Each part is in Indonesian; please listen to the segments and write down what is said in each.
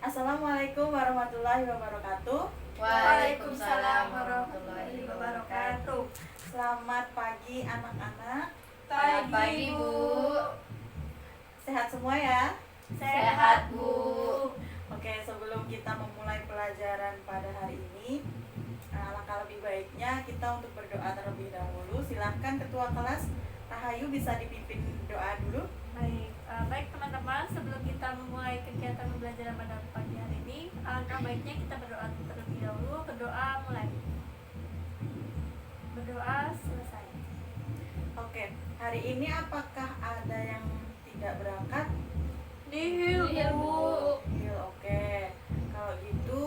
Assalamualaikum warahmatullahi wabarakatuh. Waalaikumsalam warahmatullahi wabarakatuh. Selamat pagi anak-anak. Selamat pagi, Bu. Sehat semua ya? Sehat, Bu. Oke, sebelum kita memulai pelajaran pada hari ini, alangkah lebih baiknya kita untuk berdoa terlebih dahulu. Silahkan Ketua Kelas Rahayu bisa dipimpin doa dulu. Baik teman-teman, sebelum kita memulai kegiatan pembelajaran pada pagi hari ini, alangkah baiknya kita berdoa terlebih dahulu. Berdoa mulai. Berdoa selesai. Oke, hari ini apakah ada yang tidak berangkat? Nihil, Bu. Nihil, oke. Kalau gitu,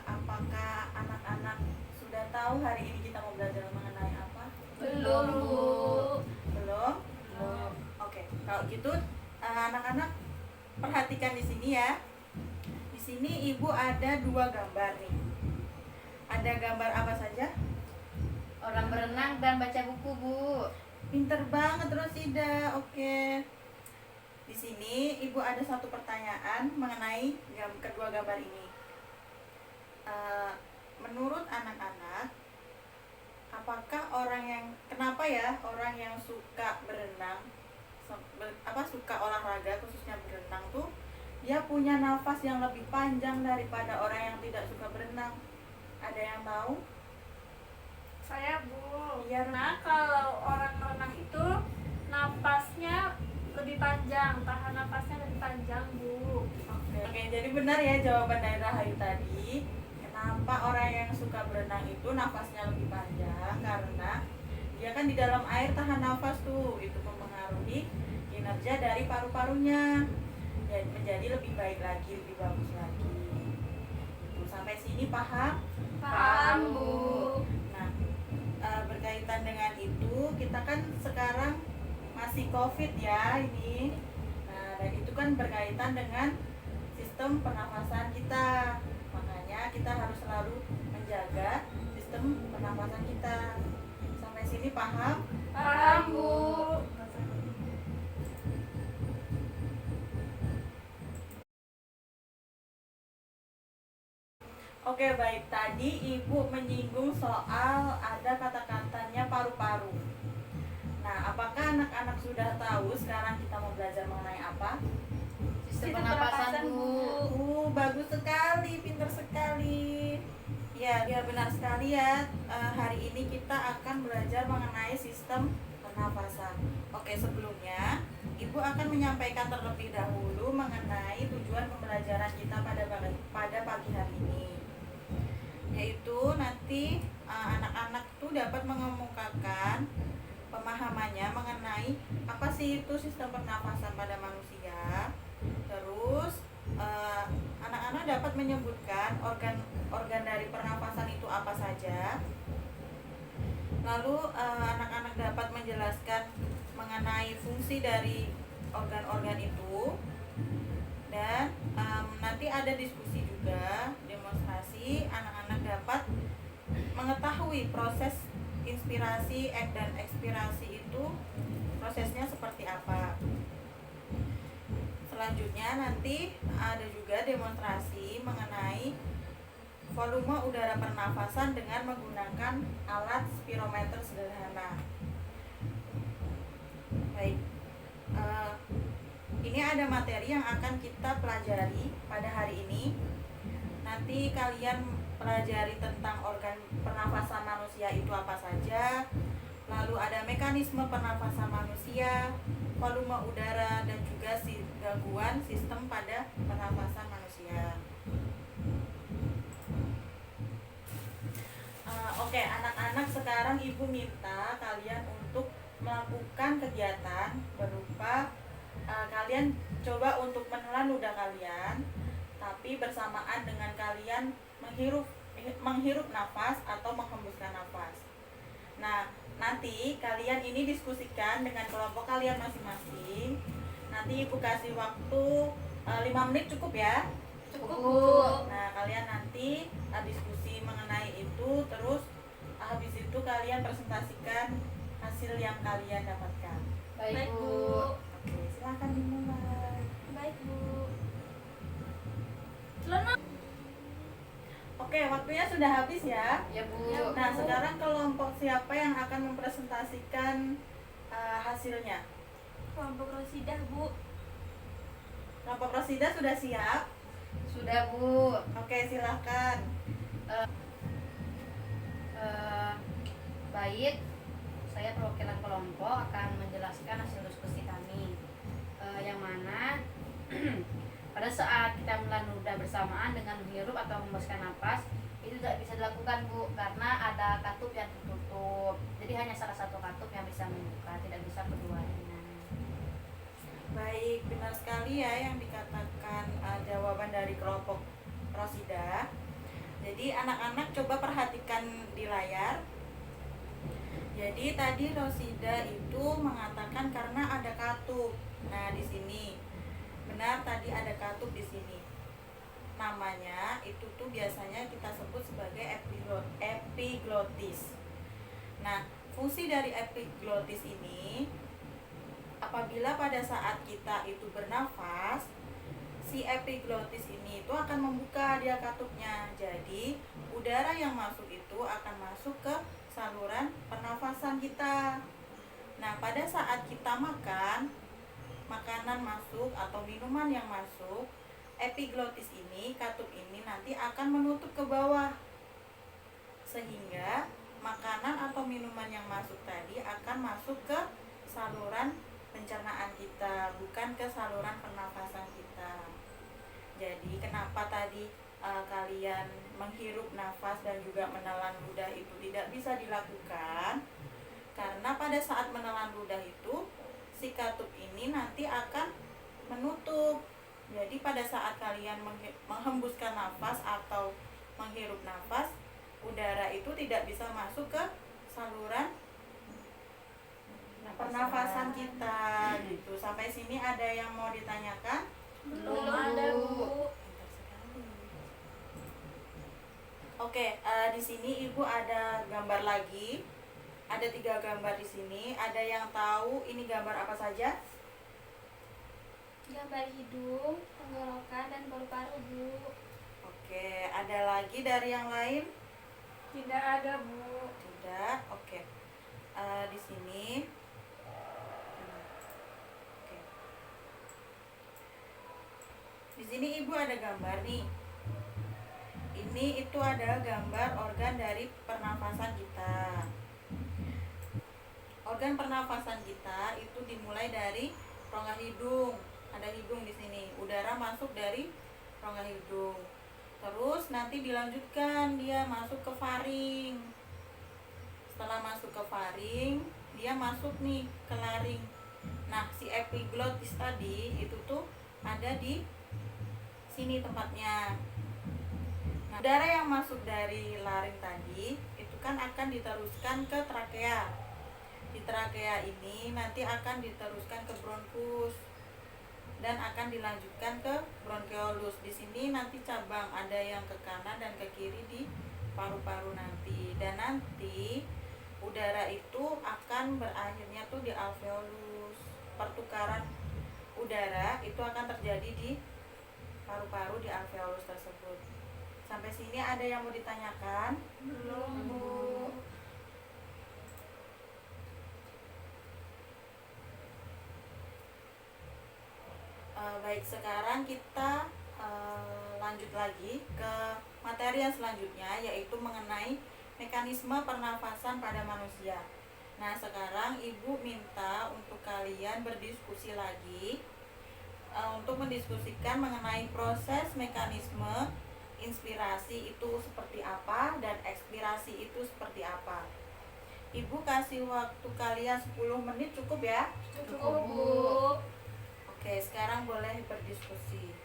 apakah anak-anak sudah tahu hari ini kita mau belajar mengenai apa? Belum, Bu. Belum? Belum. Oke, kalau gitu anak-anak perhatikan di sini ya. Di sini Ibu ada 2 gambar nih. Ada gambar apa saja? Orang berenang dan baca buku, Bu. Pinter banget Rosida. Oke. Di sini Ibu ada satu pertanyaan mengenai kedua gambar ini. Menurut anak-anak, apakah kenapa ya orang yang suka berenang, suka olahraga khususnya berenang tuh dia punya nafas yang lebih panjang daripada orang yang tidak suka berenang? Ada yang tahu? Saya, Bu. Iya, Nah, kalau orang renang itu napasnya lebih panjang, tahan napasnya lebih panjang, Bu. Oke, jadi benar ya jawaban dari Rahayu tadi. Kenapa orang yang suka berenang itu nafasnya lebih panjang? Karena dia kan di dalam air tahan nafas tuh, itu mempengaruhi kinerja dari paru-parunya. Jadi menjadi lebih baik lagi, lebih bagus lagi. Sampai sini paham? Paham, Bu. Nah, berkaitan dengan itu, kita kan sekarang masih COVID ya ini. Nah, dan itu kan berkaitan dengan sistem pernafasan kita. Makanya kita harus selalu menjaga sistem pernafasan kita. Sampai sini paham? Paham, Bu. Oke, baik. Tadi Ibu menyinggung soal ada kata-katanya paru-paru. Nah, apakah anak-anak sudah tahu sekarang kita mau belajar mengenai apa? Sistem pernapasan, Bu. Bagus sekali, pintar sekali. Ya, benar sekali ya. Hari ini kita akan belajar mengenai sistem pernapasan. Oke, sebelumnya Ibu akan menyampaikan terlebih dahulu mengenai tujuan pembelajaran kita pada pagi hari ini. Yaitu nanti anak-anak tuh dapat mengemukakan pemahamannya mengenai apa sih itu sistem pernapasan pada manusia. Terus anak-anak dapat menyebutkan organ dari pernapasan itu apa saja. Lalu anak-anak dapat menjelaskan mengenai fungsi dari organ-organ itu. Dan nanti ada diskusi juga, demonstrasi. Anak-anak dapat mengetahui proses inspirasi dan ekspirasi itu prosesnya seperti apa. Selanjutnya nanti ada juga demonstrasi mengenai volume udara pernafasan dengan menggunakan alat spirometer sederhana. Baik, ini ada materi yang akan kita pelajari pada hari ini. Nanti kalian pelajari tentang organ pernafasan manusia itu apa saja. Lalu ada mekanisme pernafasan manusia, volume udara, dan juga gangguan sistem pada pernafasan manusia. Oke, anak-anak, sekarang Ibu minta kalian untuk melakukan kegiatan berupa kalian coba untuk menelan ludah kalian, tapi bersamaan dengan kalian menghirup nafas atau menghembuskan nafas. Nah, nanti kalian ini diskusikan dengan kelompok kalian masing-masing. Nanti Ibu kasih waktu 5 menit cukup ya? Cukup. Nah, kalian nanti diskusi mengenai itu. Terus habis itu kalian presentasikan hasil yang kalian dapatkan. Baik, Bu. Oke, silakan dimulai. Baik, Bu. Oke, waktunya sudah habis ya. Ya Bu. Nah, sekarang kelompok siapa yang akan mempresentasikan hasilnya? Kelompok Rosidah, Bu. Kelompok Rosida sudah siap? Sudah Bu. Oke, silahkan. Baik, saya perwakilan kelompok akan menjelaskan hasil diskusi kami. Yang mana pada saat kita menelan ludah bersamaan dengan menghirup atau membebaskan napas itu tidak bisa dilakukan Bu, karena ada katup yang tertutup. Jadi hanya salah satu katup yang bisa membuka, tidak bisa keduanya. Baik, benar sekali ya yang dikatakan jawaban dari kelompok Rosida. Jadi anak-anak coba perhatikan di layar. Jadi tadi Rosida itu mengatakan karena ada katup. Nah, di sini benar tadi ada katup di sini. Namanya itu tuh biasanya kita sebut sebagai epiglotis. Nah, fungsi dari epiglotis ini apabila pada saat kita itu bernafas, si epiglotis ini itu akan membuka dia katupnya. Jadi, udara yang masuk itu akan masuk ke saluran pernafasan kita. Nah, pada saat kita makan, makanan masuk atau minuman yang masuk, epiglotis ini, katup ini nanti akan menutup ke bawah. Sehingga makanan atau minuman yang masuk tadi akan masuk ke saluran pencernaan kita, bukan ke saluran pernafasan kita. Jadi kenapa tadi kalian menghirup nafas dan juga menelan ludah itu tidak bisa dilakukan? Karena pada saat menelan ludah itu si katup ini nanti akan menutup. Jadi pada saat kalian menghembuskan nafas atau menghirup nafas, udara itu tidak bisa masuk ke saluran pernafasan kita gitu. Sampai sini ada yang mau ditanyakan? Belum ada, Bu. Oke, di sini Ibu ada gambar lagi. Ada 3 gambar di sini. Ada yang tahu ini gambar apa saja? Gambar hidung, tenggorokan, dan paru-paru, Bu. Oke, ada lagi dari yang lain? Tidak ada, Bu. Tidak. Oke. Di sini. Oke. Di sini Ibu ada gambar nih. Ini itu ada gambar organ dari pernafasan kita. Organ pernafasan kita itu dimulai dari rongga hidung. Ada hidung di sini. Udara masuk dari rongga hidung. Terus nanti dilanjutkan dia masuk ke faring. Setelah masuk ke faring, dia masuk nih ke laring. Nah, si epiglotis tadi itu tuh ada di sini tempatnya. Nah, udara yang masuk dari laring tadi itu kan akan diteruskan ke trakea. Di trakea ini nanti akan diteruskan ke bronkus dan akan dilanjutkan ke bronkeolus. Di sini nanti cabang, ada yang ke kanan dan ke kiri di paru-paru nanti. Dan nanti udara itu akan berakhirnya tuh di alveolus. Pertukaran udara itu akan terjadi di paru-paru di alveolus tersebut. Sampai sini ada yang mau ditanyakan? Belum, Bu. Baik, sekarang kita lanjut lagi ke materi yang selanjutnya, yaitu mengenai mekanisme pernafasan pada manusia. Nah, sekarang Ibu minta untuk kalian berdiskusi lagi untuk mendiskusikan mengenai proses mekanisme inspirasi itu seperti apa dan ekspirasi itu seperti apa. Ibu kasih waktu kalian 10 menit cukup ya? Cukup, Bu. Oke, sekarang boleh berdiskusi.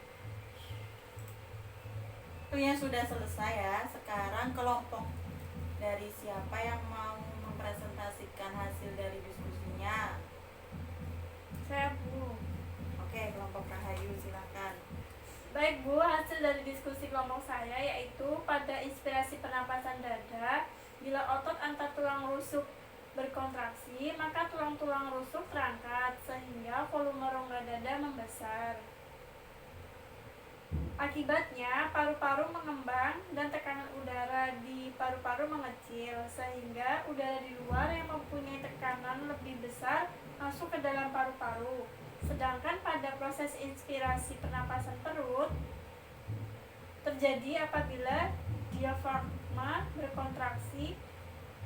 Waktunya sudah selesai ya. Sekarang kelompok dari siapa yang mau mempresentasikan hasil dari diskusinya? Saya, Bu. Oke, kelompok Rahayu silakan. Baik, Bu, hasil dari diskusi kelompok saya yaitu pada inspirasi pernapasan dada, bila otot antar tulang rusuk berkontraksi, maka tulang-tulang rusuk terangkat sehingga volume rongga dada membesar. Akibatnya, paru-paru mengembang dan tekanan udara di paru-paru mengecil, sehingga udara di luar yang mempunyai tekanan lebih besar masuk ke dalam paru-paru. Sedangkan pada proses inspirasi pernapasan perut terjadi apabila diafragma berkontraksi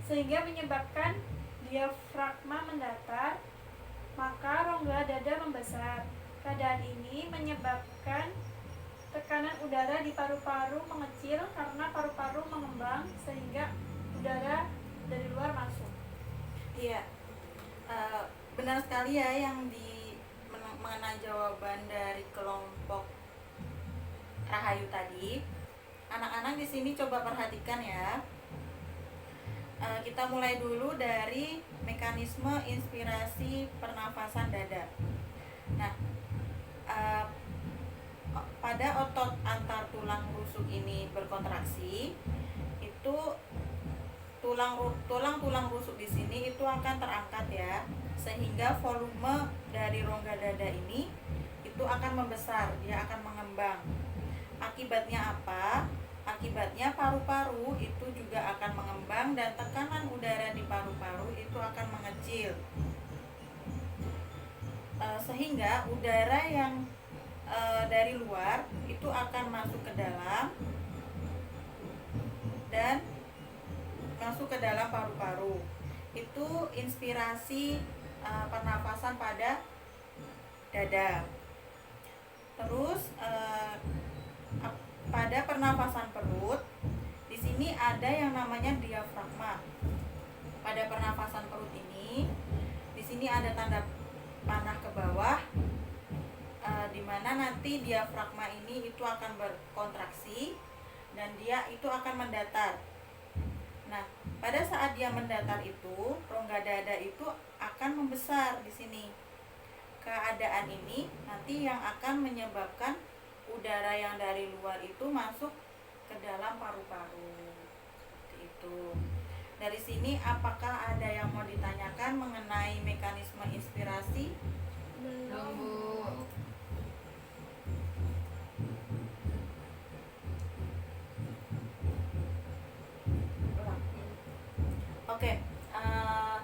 sehingga menyebabkan diafragma mendatar, maka rongga dada membesar. Keadaan ini menyebabkan tekanan udara di paru-paru mengecil karena paru-paru mengembang sehingga udara dari luar masuk. Iya, benar sekali ya yang mengenai jawaban dari kelompok Rahayu tadi. Anak-anak di sini coba perhatikan ya. Kita mulai dulu dari mekanisme inspirasi pernafasan dada. Nah, pada otot antar tulang rusuk ini berkontraksi, itu tulang rusuk di sini itu akan terangkat ya, sehingga volume dari rongga dada ini itu akan membesar, dia akan mengembang. Akibatnya apa? Akibatnya paru-paru itu juga akan mengembang dan tekanan udara di paru-paru itu akan mengecil, sehingga udara yang dari luar itu akan masuk ke dalam dan masuk ke dalam paru-paru. Itu inspirasi pernafasan pada dada. Terus pada pernafasan perut, di sini ada yang namanya diafragma. Pada pernafasan perut ini, di sini ada tanda panah ke bawah, di mana nanti diafragma ini itu akan berkontraksi dan dia itu akan mendatar. Nah, pada saat dia mendatar itu, rongga dada itu akan membesar di sini. Keadaan ini nanti yang akan menyebabkan udara yang dari luar itu masuk ke dalam paru-paru. Seperti itu. Dari sini apakah ada yang mau ditanyakan mengenai mekanisme inspirasi? Belum, Bu. Oke,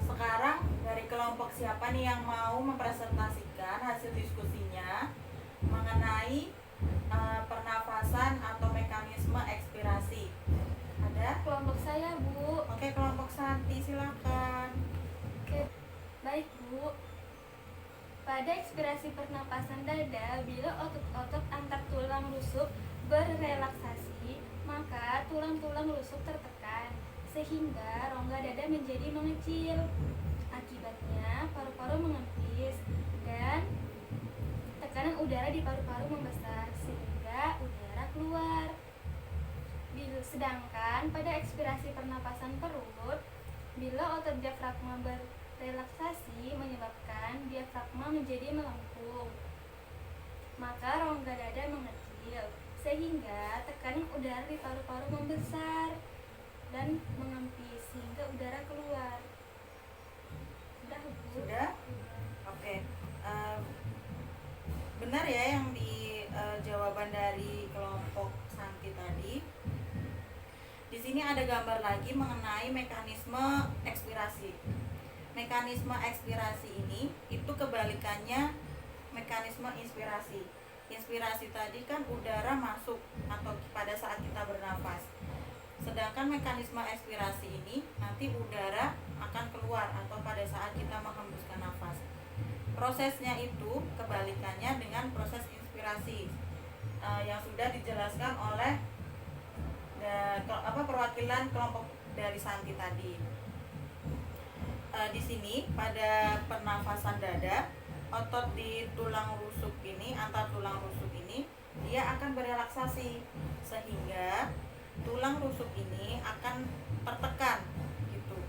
sekarang dari kelompok siapa nih yang mau mempresentasikan hasil diskusinya mengenai pernafasan atau mekanisme ekspirasi? Ada? Kelompok saya, Bu. Oke, kelompok Santi silakan. Oke, baik, Bu. Pada ekspirasi pernapasan dada, bila otot-otot antar tulang rusuk berrelaksasi, maka tulang-tulang rusuk tertekan, sehingga rongga dada menjadi mengecil. Akibatnya, paru-paru mengempis dan tekanan udara di paru-paru membesar, sehingga udara keluar. Sedangkan pada ekspirasi pernapasan perut, bila otot diafragma berrelaksasi menyebabkan diafragma menjadi melengkung, maka rongga dada mengecil, sehingga tekanan udara di paru-paru membesar dan mengempis sehingga udara keluar. Sudah, Bu? Sudah? Oke. Benar ya yang di jawaban dari kelompok Santi tadi. Di sini ada gambar lagi mengenai mekanisme ekspirasi. Mekanisme ekspirasi ini itu kebalikannya mekanisme inspirasi. Inspirasi tadi kan udara masuk atau pada saat kita bernafas. Sedangkan mekanisme ekspirasi ini nanti udara akan keluar atau pada saat kita menghembuskan nafas. Prosesnya itu kebalikannya dengan proses inspirasi yang sudah dijelaskan oleh perwakilan kelompok dari Santi tadi. Di sini pada pernafasan dada, otot di tulang rusuk ini, antar tulang rusuk ini, dia akan berelaksasi sehingga tulang rusuk ini akan tertekan gitu.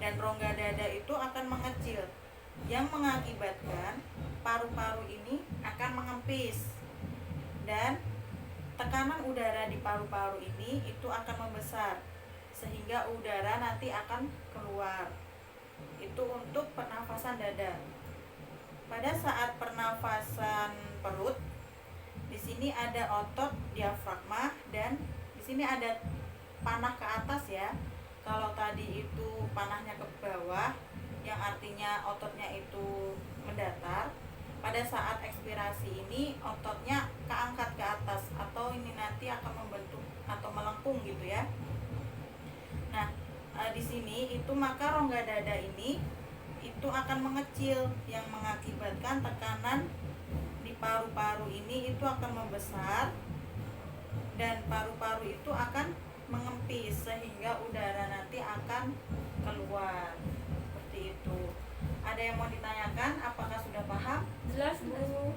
Dan rongga dada itu akan mengecil yang mengakibatkan paru-paru ini akan mengempis dan tekanan udara di paru-paru ini itu akan membesar sehingga udara nanti akan keluar. Itu untuk pernafasan dada. Pada saat pernafasan perut, Di sini ada otot diafragma dan di sini ada panah ke atas ya. Kalau tadi itu panahnya ke bawah, yang artinya ototnya itu mendatar. Pada saat ekspirasi ini ototnya keangkat ke atas atau ini nanti akan membentuk atau melengkung gitu ya. Nah, di sini itu maka rongga dada ini itu akan mengecil yang mengakibatkan tekanan di paru-paru ini itu akan membesar dan paru-paru itu akan mengempis sehingga udara nanti akan keluar. Seperti itu. Ada yang mau ditanyakan? Apakah sudah paham? Jelas, Bu.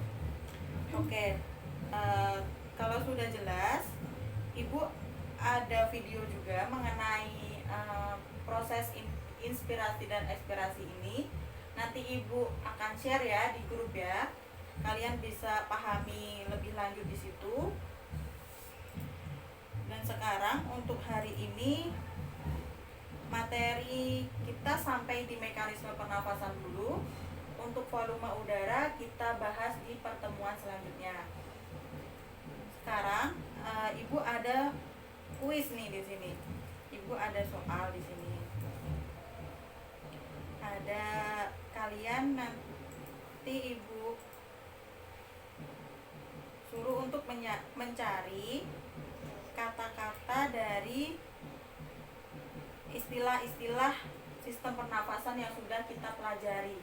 Oke, kalau sudah jelas, Ibu ada video juga mengenai proses inspirasi dan ekspirasi ini. Nanti Ibu akan share ya di grup ya. Kalian bisa pahami lebih lanjut di situ. Dan sekarang untuk hari ini materi kita sampai di mekanisme pernafasan dulu. Untuk volume udara kita bahas di pertemuan selanjutnya. Sekarang Ibu ada kuis nih di sini. Ibu ada soal di sini. Ada kalian nanti Ibu suruh untuk mencari kata-kata dari istilah-istilah sistem pernafasan yang sudah kita pelajari.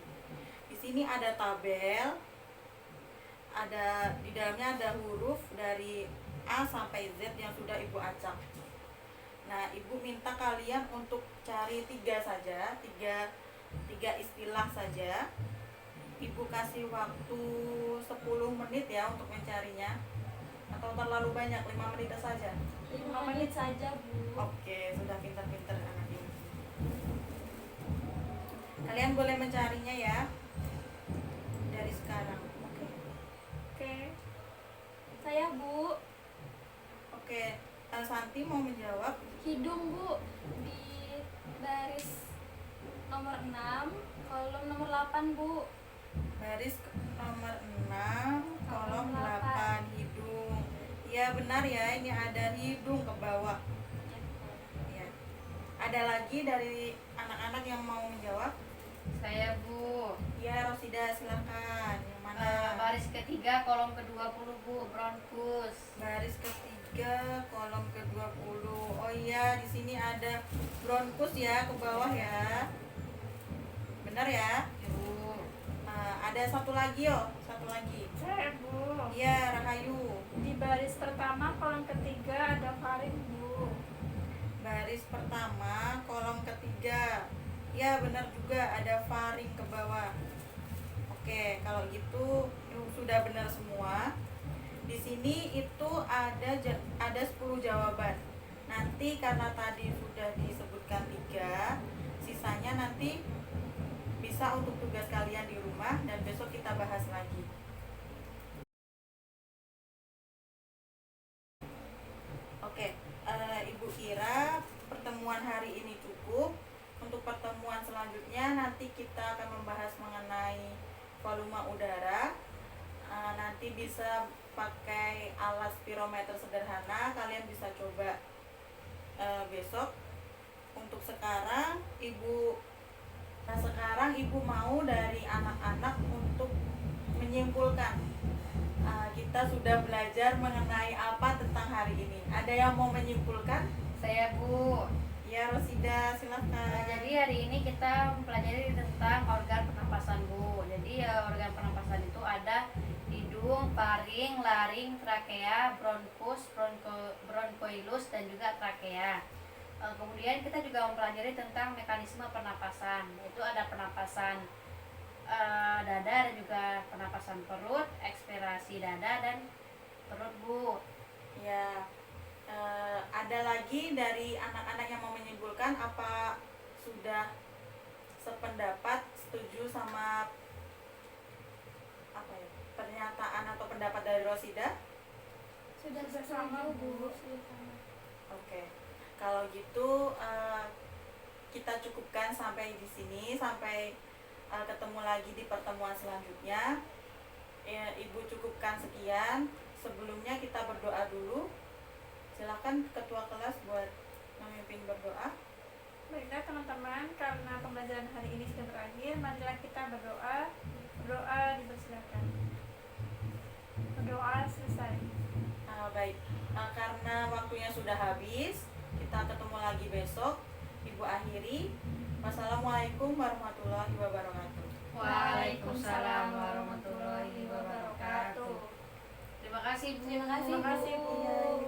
Di sini ada tabel, ada di dalamnya ada huruf dari A sampai Z yang sudah Ibu acak. Nah, Ibu minta kalian untuk cari tiga istilah saja. Ibu kasih waktu 10 menit ya untuk mencarinya. Atau terlalu banyak, 5 menit saja? 5 menit saja, Bu. Oke, sudah pintar-pintar anak ini. Kalian boleh mencarinya ya dari sekarang. Oke. Saya, Bu. Oke, Santi mau menjawab. Hidung, Bu, di baris nomor 6 kolom nomor 8, Bu. Baris nomor 6 kolom 8 hidung. Ya benar ya, ini ada hidung ke bawah. Ya. Ada lagi dari anak-anak yang mau menjawab? Saya, Bu. Ya, Rosida silakan. Yang mana? Baris ketiga kolom ke-20, Bu, bronkus. Baris ketiga kolom ke-20. Oh iya, di sini ada bronkus ya ke bawah ya. Benar ya? Bu. Ada satu lagi satu lagi. Saya, Bu. Iya, Rahayu. Di baris pertama kolom ketiga ada faring, Bu. Baris pertama kolom ketiga. Ya, benar juga ada faring ke bawah. Oke, kalau gitu sudah benar semua. Di sini itu ada 10 jawaban. Nanti karena tadi sudah disebutkan 3, sisanya nanti bisa untuk tugas kalian di rumah dan besok kita bahas lagi. Oke, Ibu kira pertemuan hari ini cukup. Untuk pertemuan selanjutnya nanti kita akan membahas mengenai volume udara. Nanti bisa pakai alat spirometer sederhana, kalian bisa coba besok. Untuk sekarang Ibu mau dari anak-anak untuk menyimpulkan kita sudah belajar mengenai apa tentang hari ini. Ada yang mau menyimpulkan? Saya, Bu. Ya, Rosida silakan. Jadi hari ini kita mempelajari tentang organ pernapasan, Bu. Jadi organ pernapasan itu ada hidung, faring, laring, trakea, bronkus, bronkoilus dan juga trakea. Kemudian kita juga mempelajari tentang mekanisme pernapasan, yaitu ada pernapasan dada dan juga pernapasan perut, ekspirasi dada dan perut, Bu. Ya, ada lagi dari anak-anak yang mau menyimpulkan apa sudah sependapat, setuju sama pernyataan atau pendapat dari Rosida? Sudah Sama, setuju, Bu. Bu. Sudah sama. Oke, kalau gitu kita cukupkan sampai di sini, sampai ketemu lagi di pertemuan selanjutnya. Ibu cukupkan sekian. sebelumnya kita berdoa dulu. Silakan ketua kelas buat memimpin berdoa. Baiklah teman-teman, karena pembelajaran hari ini sudah berakhir, marilah kita berdoa. Berdoa dipersilakan. Berdoa selesai. Baik, karena waktunya sudah habis, kita ketemu lagi besok. Ibu akhiri. Wassalamualaikum warahmatullahi wabarakatuh. Waalaikumsalam warahmatullahi wabarakatuh. Terima kasih Bu. Terima kasih, Bu. Terima kasih Bu.